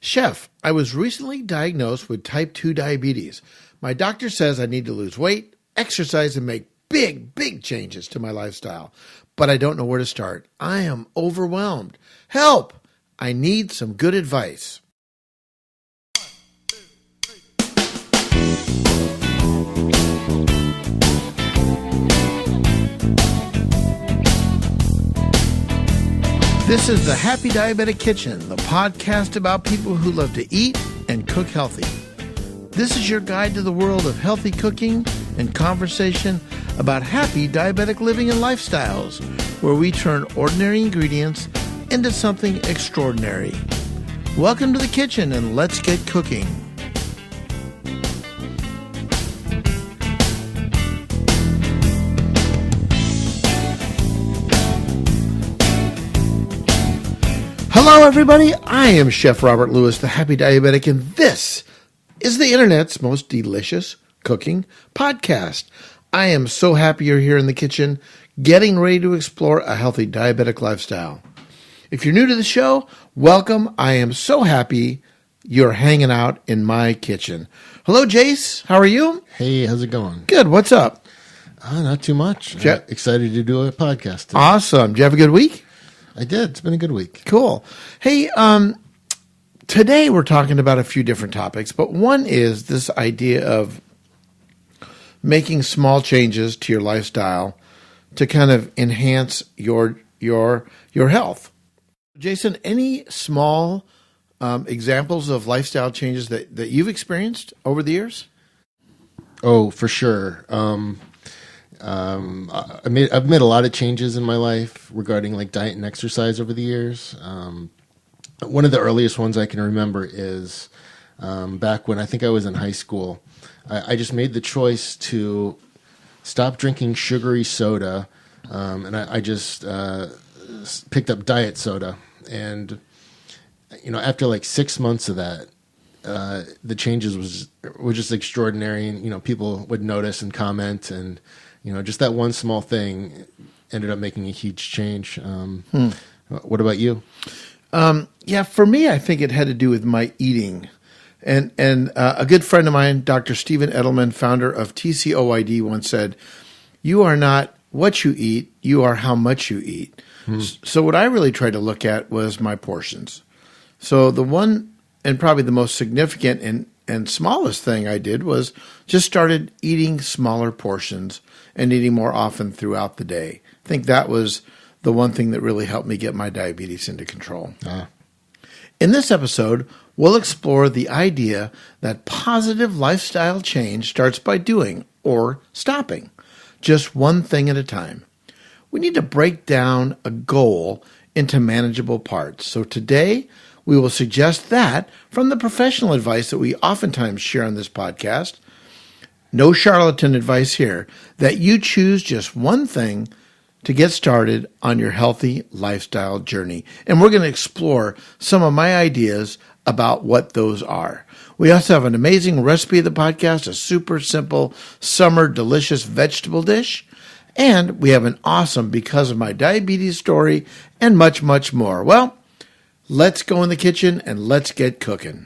Chef, I was recently diagnosed with type 2 diabetes. My doctor says I need to lose weight, exercise, and make big changes to my lifestyle. But I don't know where to start. I am overwhelmed. Help! I need some good advice. This is the Happy Diabetic Kitchen, the podcast about people who love to eat and cook healthy. This is your guide to the world of healthy cooking and conversation about happy diabetic living and lifestyles, where we turn ordinary ingredients into something extraordinary. Welcome to the kitchen and let's get cooking. Hello, everybody. I am Chef Robert Lewis, the Happy Diabetic, and this is the internet's most delicious cooking podcast. I am so happy you're here in the kitchen, getting ready to explore a healthy diabetic lifestyle. If you're new to the show, welcome. I am so happy you're hanging out in my kitchen. Hello, Jace. How are you? Hey, how's it going? Good. What's up? Not too much. Excited to do a podcast today. Awesome. Did you have a good week? I did. It's been a good week. Cool. Hey, today we're talking about a few different topics, but one is this idea of making small changes to your lifestyle to kind of enhance your health. Jason, any small examples of lifestyle changes that you've experienced over the years? Oh, for sure. I've made a lot of changes in my life regarding like diet and exercise over the years. One of the earliest ones I can remember is back when I think I was in high school. I just made the choice to stop drinking sugary soda, and I just picked up diet soda. And after like 6 months of that, the changes were just extraordinary, and people would notice and comment, and just that one small thing ended up making a huge change. What about you? Yeah, for me, I think it had to do with my eating. And a good friend of mine, Dr. Stephen Edelman, founder of TCOID, once said, "You are not what you eat, you are how much you eat." So what I really tried to look at was my portions. So the one and probably the most significant and smallest thing I did was just started eating smaller portions and eating more often throughout the day. I think that was the one thing that really helped me get my diabetes into control. In this episode, we'll explore the idea that positive lifestyle change starts by doing or stopping just one thing at a time. We need to break down a goal into manageable parts. So today, we will suggest that from the professional advice that we oftentimes share on this podcast. No charlatan advice here, that you choose just one thing to get started on your healthy lifestyle journey. And we're going to explore some of my ideas about what those are. We also have an amazing recipe of the podcast, a super simple summer delicious vegetable dish. And we have an awesome because of my diabetes story and much more. Well, let's go in the kitchen and let's get cooking.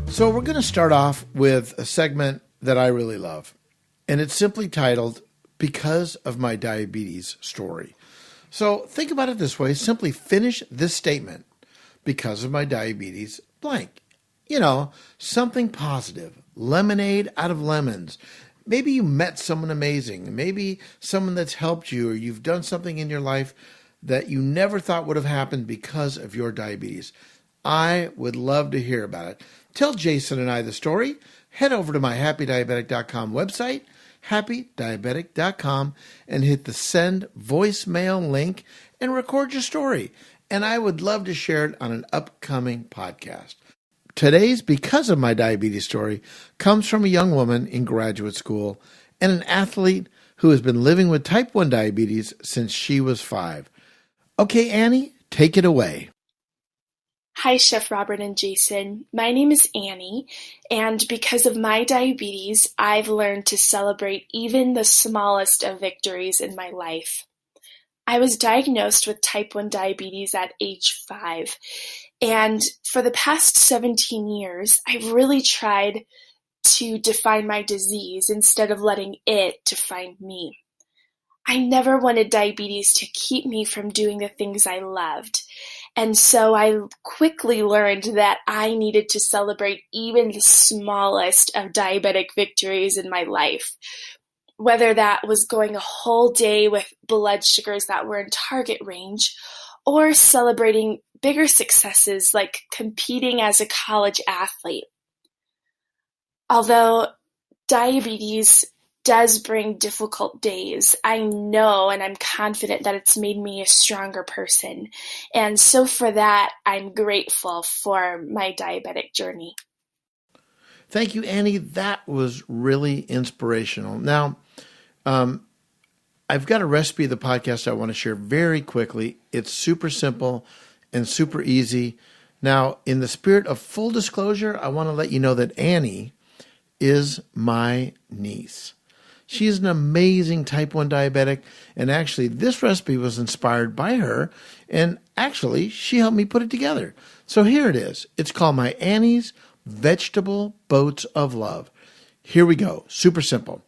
So we're going to start off with a segment that I really love, and it's simply titled, Because of My Diabetes Story. So think about it this way, simply finish this statement, because of my diabetes, blank. Something positive, lemonade out of lemons. Maybe you met someone amazing, maybe someone that's helped you, or you've done something in your life that you never thought would have happened because of your diabetes. I would love to hear about it. Tell Jason and I the story. Head over to my happydiabetic.com website, happydiabetic.com, and hit the send voicemail link and record your story. And I would love to share it on an upcoming podcast. Today's Because of My Diabetes story comes from a young woman in graduate school and an athlete who has been living with type 1 diabetes since she was 5. Okay, Annie, take it away. Hi, Chef Robert and Jason. My name is Annie, and because of my diabetes, I've learned to celebrate even the smallest of victories in my life. I was diagnosed with type 1 diabetes at age 5, and for the past 17 years, I've really tried to define my disease instead of letting it define me. I never wanted diabetes to keep me from doing the things I loved. And so I quickly learned that I needed to celebrate even the smallest of diabetic victories in my life. Whether that was going a whole day with blood sugars that were in target range, or celebrating bigger successes like competing as a college athlete. Although diabetes does bring difficult days, I know and I'm confident that it's made me a stronger person. And so for that, I'm grateful for my diabetic journey. Thank you, Annie. That was really inspirational. Now, I've got a recipe of the podcast I want to share very quickly. It's super simple and super easy. Now, in the spirit of full disclosure, I want to let you know that Annie is my niece. She is an amazing type 1 diabetic, and actually this recipe was inspired by her, and actually she helped me put it together. So here it is. It's called my Annie's Vegetable Boats of Love. Here we go. Super simple.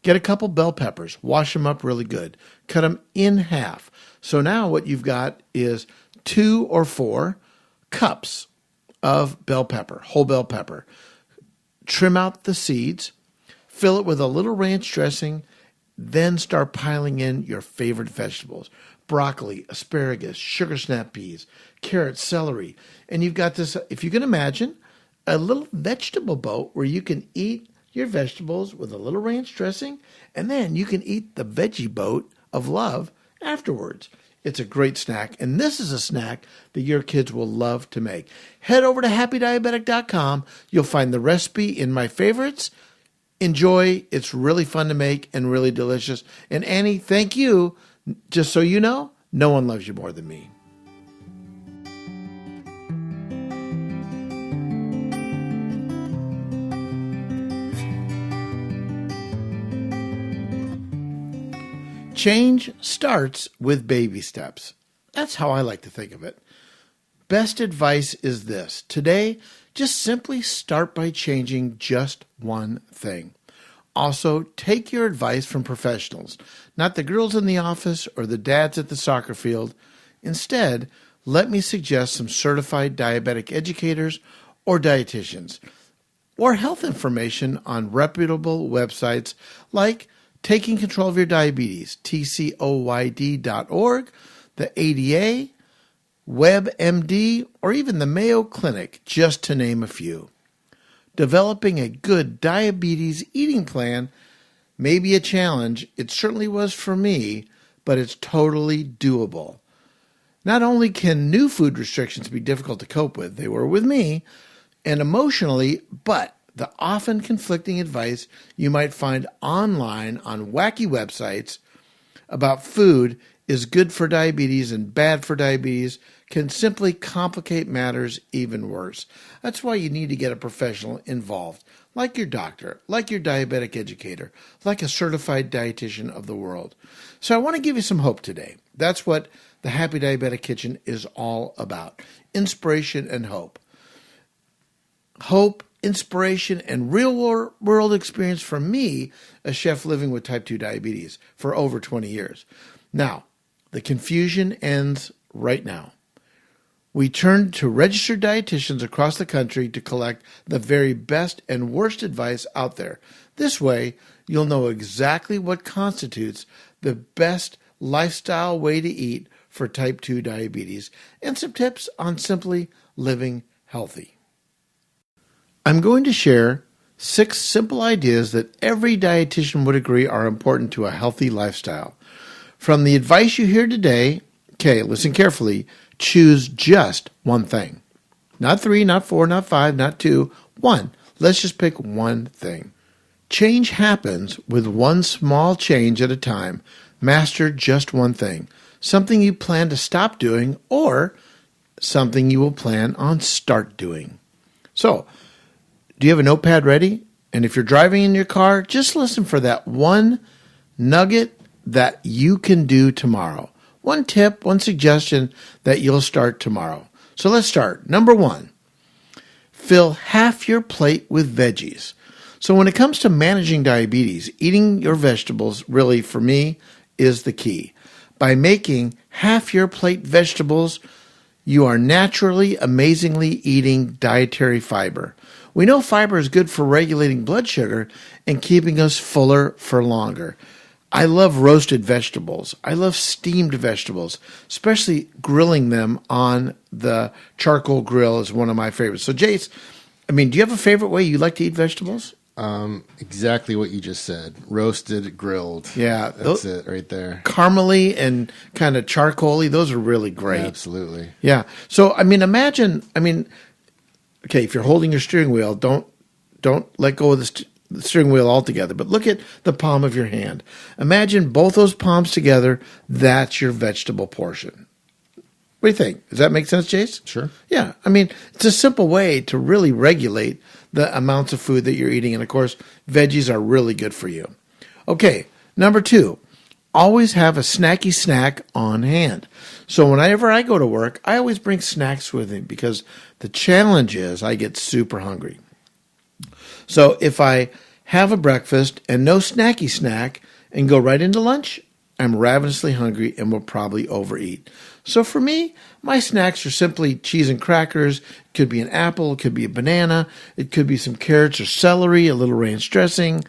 Get a couple bell peppers, wash them up really good, cut them in half. So now what you've got is 2 or 4 cups of bell pepper, whole bell pepper. Trim out the seeds, fill it with a little ranch dressing, then start piling in your favorite vegetables. Broccoli, asparagus, sugar snap peas, carrots, celery. And you've got this, if you can imagine, a little vegetable boat where you can eat your vegetables with a little ranch dressing, and then you can eat the veggie boat of love afterwards. It's a great snack, and this is a snack that your kids will love to make. Head over to happydiabetic.com. You'll find the recipe in my favorites. Enjoy. It's really fun to make and really delicious. And Annie, thank you. Just so you know, no one loves you more than me. Change starts with baby steps. That's how I like to think of it. Best advice is this. Today, just simply start by changing just one thing. Also, take your advice from professionals, not the girls in the office or the dads at the soccer field. Instead, let me suggest some certified diabetic educators or dietitians, or health information on reputable websites like Taking Control of Your Diabetes, tcoyd.org, the ADA, WebMD, or even the Mayo Clinic, just to name a few. Developing a good diabetes eating plan may be a challenge. It certainly was for me, but it's totally doable. Not only can new food restrictions be difficult to cope with, they were with me, and emotionally, but the often conflicting advice you might find online on wacky websites about food is good for diabetes and bad for diabetes can simply complicate matters even worse. That's why you need to get a professional involved, like your doctor, like your diabetic educator, like a certified dietitian of the world. So I want to give you some hope today. That's what the Happy Diabetic Kitchen is all about. Inspiration and hope. Hope, inspiration, and real-world experience from me, a chef living with type 2 diabetes for over 20 years. Now, the confusion ends right now. We turn to registered dietitians across the country to collect the very best and worst advice out there. This way, you'll know exactly what constitutes the best lifestyle way to eat for type 2 diabetes and some tips on simply living healthy. I'm going to share 6 simple ideas that every dietitian would agree are important to a healthy lifestyle. From the advice you hear today, okay, listen carefully, choose just one thing. Not 3, not 4, not 5, not 2, 1. Let's just pick one thing. Change happens with one small change at a time. Master just one thing. Something you plan to stop doing or something you will plan on start doing. So, do you have a notepad ready? And if you're driving in your car, just listen for that one nugget that you can do tomorrow. One tip, one suggestion that you'll start tomorrow. So let's start. Number 1, fill half your plate with veggies. So when it comes to managing diabetes, eating your vegetables really, for me, is the key. By making half your plate vegetables, you are naturally, amazingly eating dietary fiber. We know fiber is good for regulating blood sugar and keeping us fuller for longer. I love roasted vegetables. I love steamed vegetables, especially grilling them on the charcoal grill is one of my favorites. So, Jace, do you have a favorite way you like to eat vegetables? Exactly what you just said. Roasted, grilled. Yeah. That's it right there. Caramely and kind of charcoaly. Those are really great. Yeah, absolutely. Yeah. So, imagine, okay, if you're holding your steering wheel, don't let go of the steering wheel altogether, but look at the palm of your hand. Imagine both those palms together. That's your vegetable portion. What do you think? Does that make sense, Jace? Sure. Yeah. It's a simple way to really regulate the amounts of food that you're eating. And of course, veggies are really good for you. Okay. Number 2, always have a snacky snack on hand. So whenever I go to work, I always bring snacks with me because the challenge is I get super hungry. So if I have a breakfast and no snacky snack and go right into lunch, I'm ravenously hungry and will probably overeat. So for me, my snacks are simply cheese and crackers. It could be an apple, it could be a banana, it could be some carrots or celery, a little ranch dressing,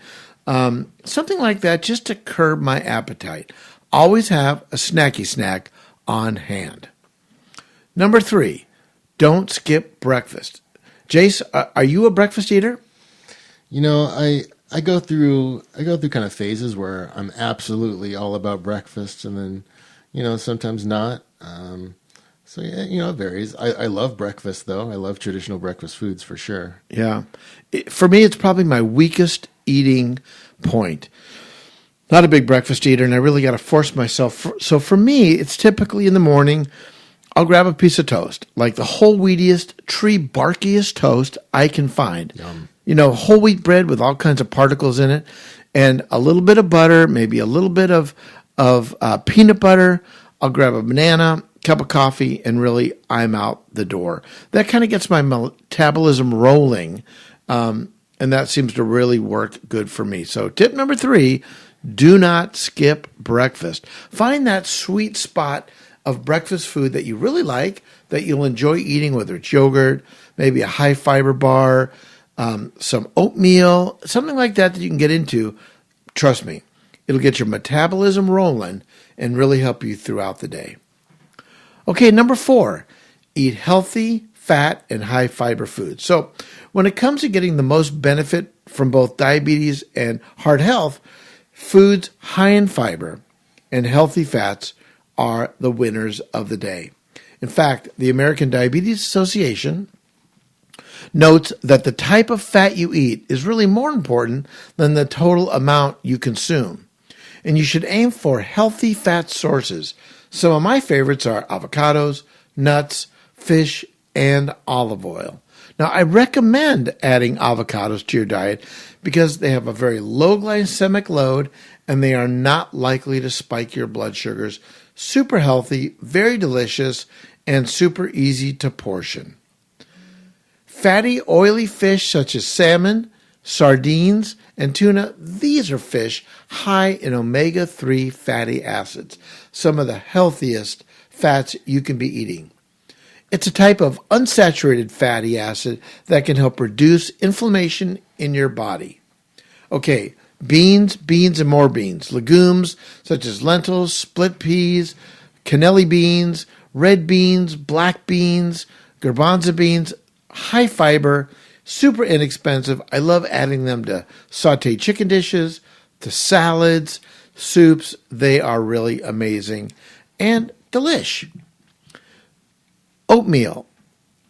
something like that, just to curb my appetite. Always have a snacky snack on hand. Number 3, don't skip breakfast. Jace, are you a breakfast eater? I go through kind of phases where I'm absolutely all about breakfast, and then, sometimes not. So yeah, it varies. I love breakfast though. I love traditional breakfast foods for sure. Yeah. For me, it's probably my weakest eating point. Not a big breakfast eater, and I really got to force myself. So for me, it's typically in the morning, I'll grab a piece of toast, like the whole wheatiest, tree barkiest toast I can find. Yum. Whole wheat bread with all kinds of particles in it, and a little bit of butter, maybe a little bit of peanut butter. I'll grab a banana, cup of coffee, and really I'm out the door. That kind of gets my metabolism rolling, and that seems to really work good for me. So tip number 3, do not skip breakfast. Find that sweet spot of breakfast food that you really like, that you'll enjoy eating, whether it's yogurt, maybe a high fiber bar, some oatmeal, something like that you can get into. Trust me, it'll get your metabolism rolling and really help you throughout the day. Okay, number 4, eat healthy, fat, and high fiber foods. So when it comes to getting the most benefit from both diabetes and heart health, foods high in fiber and healthy fats are the winners of the day. In fact, the American Diabetes Association notes that the type of fat you eat is really more important than the total amount you consume. And you should aim for healthy fat sources. Some of my favorites are avocados, nuts, fish, and olive oil. Now, I recommend adding avocados to your diet because they have a very low glycemic load and they are not likely to spike your blood sugars. Super healthy, very delicious, and super easy to portion. Fatty, oily fish such as salmon, sardines, and tuna, these are fish high in omega-3 fatty acids, some of the healthiest fats you can be eating. It's a type of unsaturated fatty acid that can help reduce inflammation in your body. Okay, beans, and more beans. Legumes such as lentils, split peas, cannelli beans, red beans, black beans, garbanzo beans, high fiber, super inexpensive. I love adding them to sauteed chicken dishes, to salads, soups. They are really amazing and delish. Oatmeal.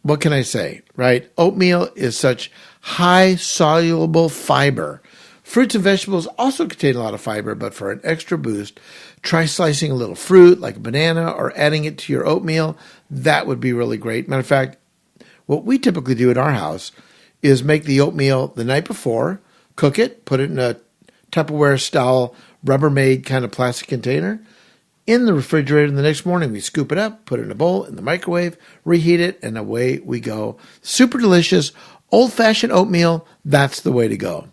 What can I say, right? Oatmeal is such high soluble fiber Fruits and vegetables also contain a lot of fiber, but for an extra boost, try slicing a little fruit like a banana or adding it to your oatmeal. That would be really great. Matter of fact, what we typically do at our house is make the oatmeal the night before, cook it, put it in a Tupperware style Rubbermaid kind of plastic container in the refrigerator. The next morning we scoop it up, put it in a bowl in the microwave, reheat it, and away we go. Super delicious, old-fashioned oatmeal. That's the way to go.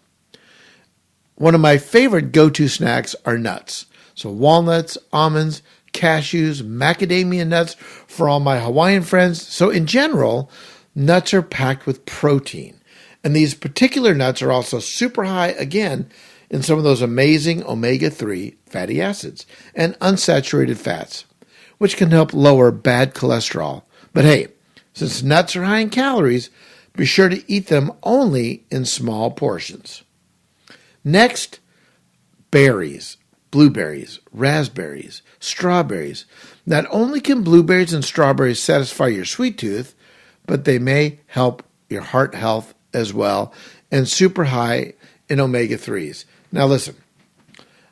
One of my favorite go-to snacks are nuts. So walnuts, almonds, cashews, macadamia nuts for all my Hawaiian friends. So in general, nuts are packed with protein. And these particular nuts are also super high, again, in some of those amazing omega-3 fatty acids and unsaturated fats, which can help lower bad cholesterol. But hey, since nuts are high in calories, be sure to eat them only in small portions. Next, berries, blueberries, raspberries, strawberries. Not only can blueberries and strawberries satisfy your sweet tooth, but they may help your heart health as well, and super high in omega-3s. Now listen,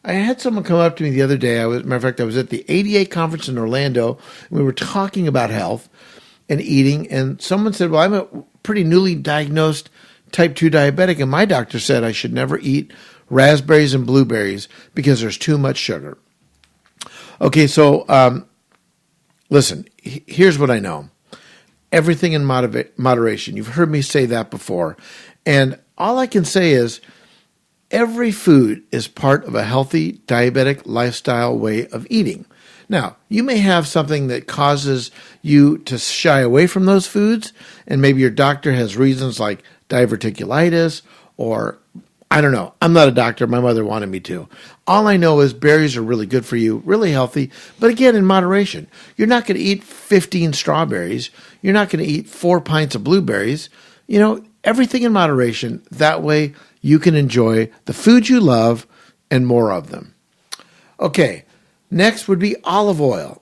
I had someone come up to me the other day. Matter of fact, I was at the ADA conference in Orlando, and we were talking about health and eating, and someone said, well, I'm a pretty newly diagnosed type 2 diabetic, and my doctor said I should never eat raspberries and blueberries because there's too much sugar. Okay, so listen, here's what I know. Everything in moderation. You've heard me say that before. And all I can say is every food is part of a healthy diabetic lifestyle way of eating. Now, you may have something that causes you to shy away from those foods, and maybe your doctor has reasons like diverticulitis or I don't know. I'm not a doctor. My mother wanted me to. All I know is berries are really good for you, really healthy, but again, in moderation. You're not going to eat 15 strawberries. You're not going to eat 4 pints of blueberries. You know, everything in moderation. That way you can enjoy the food you love and more of them. Okay, next would be olive oil,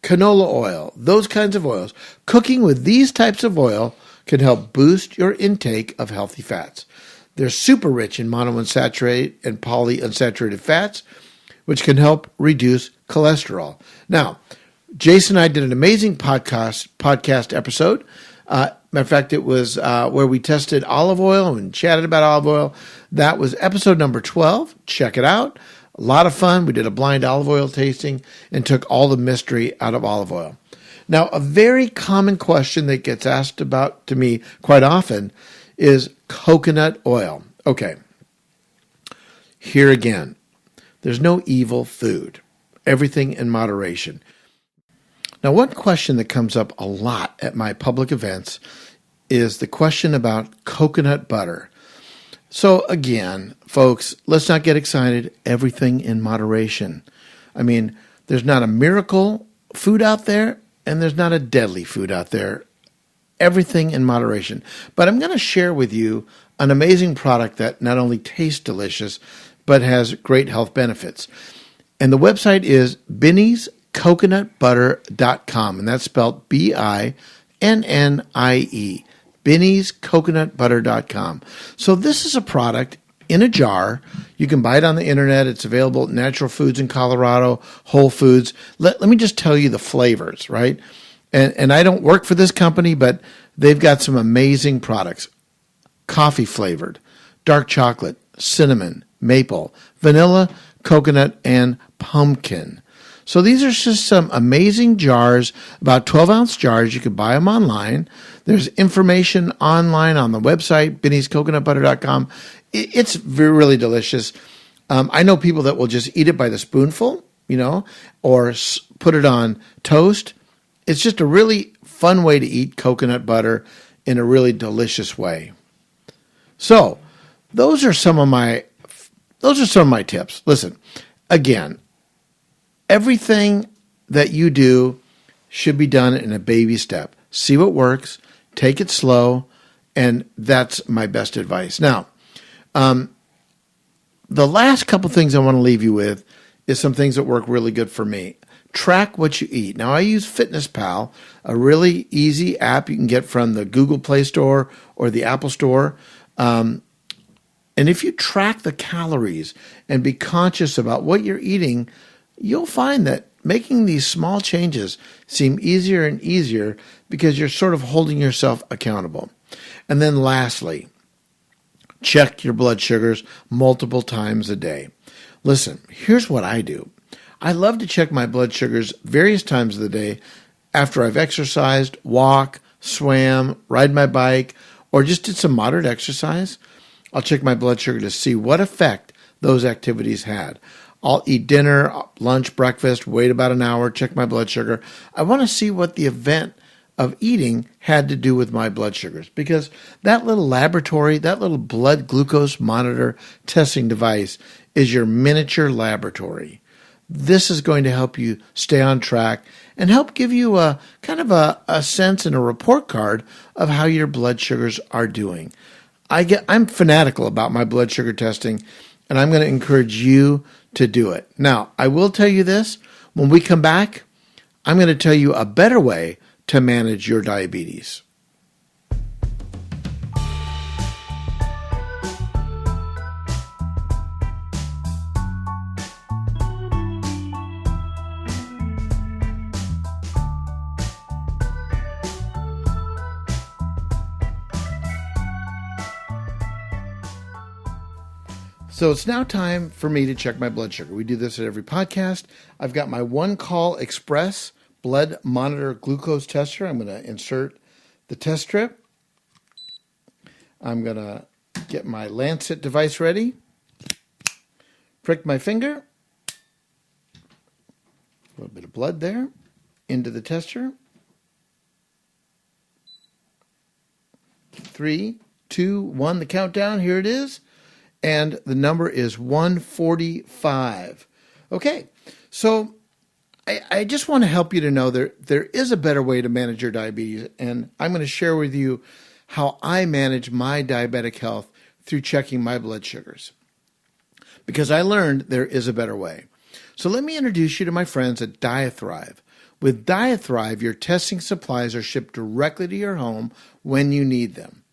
canola oil, those kinds of oils. Cooking with these types of oil can help boost your intake of healthy fats. They're super rich in monounsaturated and polyunsaturated fats, which can help reduce cholesterol. Now, Jason and I did an amazing podcast episode. Matter of fact, it was where we tested olive oil and chatted about olive oil. That was episode number 12. Check it out. A lot of fun. We did a blind olive oil tasting and took all the mystery out of olive oil. Now, a very common question that gets asked about to me quite often is coconut oil. Okay, here again, there's no evil food. Everything in moderation. Now, one question that comes up a lot at my public events is the question about coconut butter. So again, folks, let's not get excited. Everything in moderation. I mean, there's not a miracle food out there, and there's not a deadly food out there. Everything in moderation. But I'm going to share with you an amazing product that not only tastes delicious, but has great health benefits. And the website is BinniesCoconutButter.com, and that's spelled BINNIE, BinniesCoconutButter.com. So this is a product in a jar. You can buy it on the internet. It's available at Natural Foods in Colorado, Whole Foods. Let me just tell you the flavors, right? And I don't work for this company, but they've got some amazing products. Coffee flavored, dark chocolate, cinnamon, maple, vanilla, coconut, and pumpkin. So these are just some amazing jars, about 12-ounce jars. You can buy them online. There's information online on the website, BinniesCoconutButter.com. It's really delicious. I know people that will just eat it by the spoonful, or put it on toast. It's just a really fun way to eat coconut butter in a really delicious way. So, those are some of my tips. Listen, again, everything that you do should be done in a baby step. See what works, take it slow, and that's my best advice. Now, the last couple things I want to leave you with is some things that work really good for me. Track what you eat. Now, I use FitnessPal, a really easy app you can get from the Google Play Store or the Apple Store. And And if you track the calories and be conscious about what you're eating, you'll find that making these small changes seem easier and easier because you're sort of holding yourself accountable. And then lastly, check your blood sugars multiple times a day. Listen, here's what I do. I love to check my blood sugars various times of the day after I've exercised, walk, swam, ride my bike, or just did some moderate exercise. I'll check my blood sugar to see what effect those activities had. I'll eat dinner, lunch, breakfast, wait about an hour, check my blood sugar. I want to see what the event of eating had to do with my blood sugars, because that little laboratory, that little blood glucose monitor testing device is your miniature laboratory. This is going to help you stay on track and help give you a kind of a sense and a report card of how your blood sugars are doing. I'm fanatical about my blood sugar testing, and I'm going to encourage you to do it. Now, I will tell you this. When we come back, I'm going to tell you a better way to manage your diabetes. So it's now time for me to check my blood sugar. We do this at every podcast. I've got my One Call Express blood monitor glucose tester. I'm going to insert the test strip. I'm going to get my Lancet device ready. Prick my finger. A little bit of blood there into the tester. 3, 2, 1, the countdown. Here it is. And the number is 145. Okay, so I just want to help you to know there is a better way to manage your diabetes, and I'm going to share with you how I manage my diabetic health through checking my blood sugars, because I learned there is a better way. So let me introduce you to my friends at DiaThrive. With DiaThrive, your testing supplies are shipped directly to your home when you need them.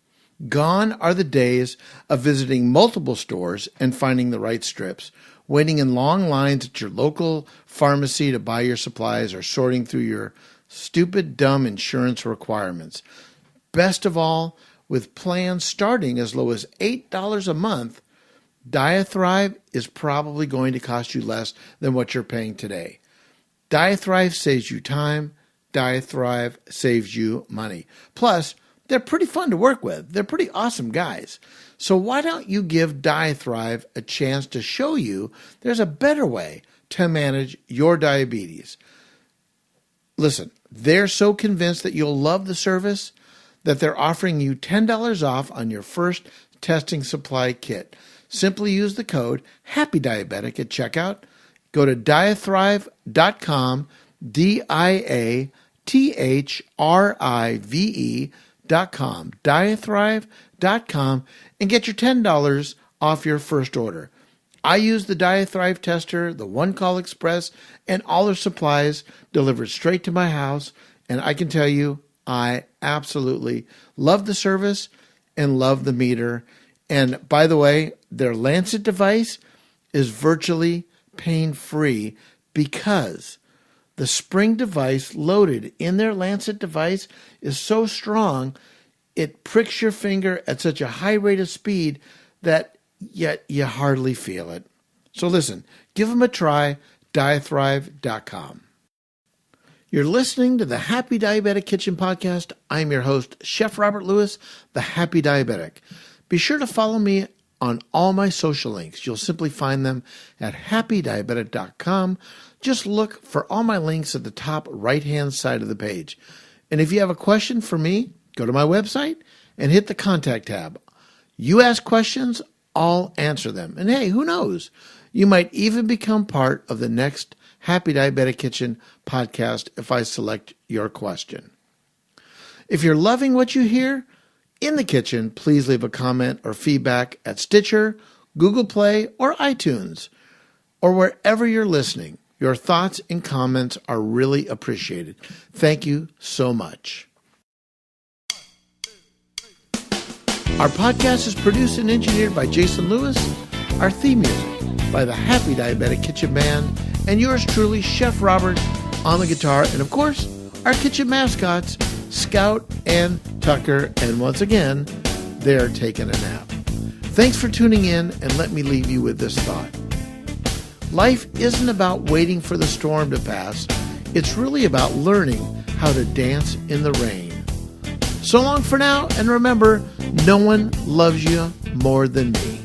Gone are the days of visiting multiple stores and finding the right strips, waiting in long lines at your local pharmacy to buy your supplies, or sorting through your stupid, dumb insurance requirements. Best of all, with plans starting as low as $8 a month, DiaThrive is probably going to cost you less than what you're paying today. DiaThrive saves you time. DiaThrive saves you money. Plus, they're pretty fun to work with. They're pretty awesome guys. So why don't you give DiaThrive a chance to show you there's a better way to manage your diabetes? Listen, they're so convinced that you'll love the service that they're offering you $10 off on your first testing supply kit. Simply use the code HAPPYDIABETIC at checkout. Go to diathrive.com, diathrive.com, diathrive.com, and get your $10 off your first order. I use the DiaThrive tester, the One Call Express, and all their supplies delivered straight to my house, and I can tell you I absolutely love the service and love the meter. And by the way, their Lancet device is virtually pain-free because the spring device loaded in their Lancet device is so strong, it pricks your finger at such a high rate of speed that yet you hardly feel it. So listen, give them a try, diathrive.com. You're listening to the Happy Diabetic Kitchen Podcast. I'm your host, Chef Robert Lewis, the Happy Diabetic. Be sure to follow me on all my social links. You'll simply find them at happydiabetic.com. Just look for all my links at the top right-hand side of the page. And if you have a question for me, go to my website and hit the contact tab. You ask questions, I'll answer them. And hey, who knows? You might even become part of the next Happy Diabetic Kitchen podcast if I select your question. If you're loving what you hear in the kitchen, please leave a comment or feedback at Stitcher, Google Play, or iTunes, or wherever you're listening. Your thoughts and comments are really appreciated. Thank you so much. Our podcast is produced and engineered by Jason Lewis. Our theme music by the Happy Diabetic Kitchen Band. And yours truly, Chef Robert, on the guitar. And of course, our kitchen mascots, Scout and Tucker. And once again, they're taking a nap. Thanks for tuning in, and let me leave you with this thought. Life isn't about waiting for the storm to pass. It's really about learning how to dance in the rain. So long for now, and remember, no one loves you more than me.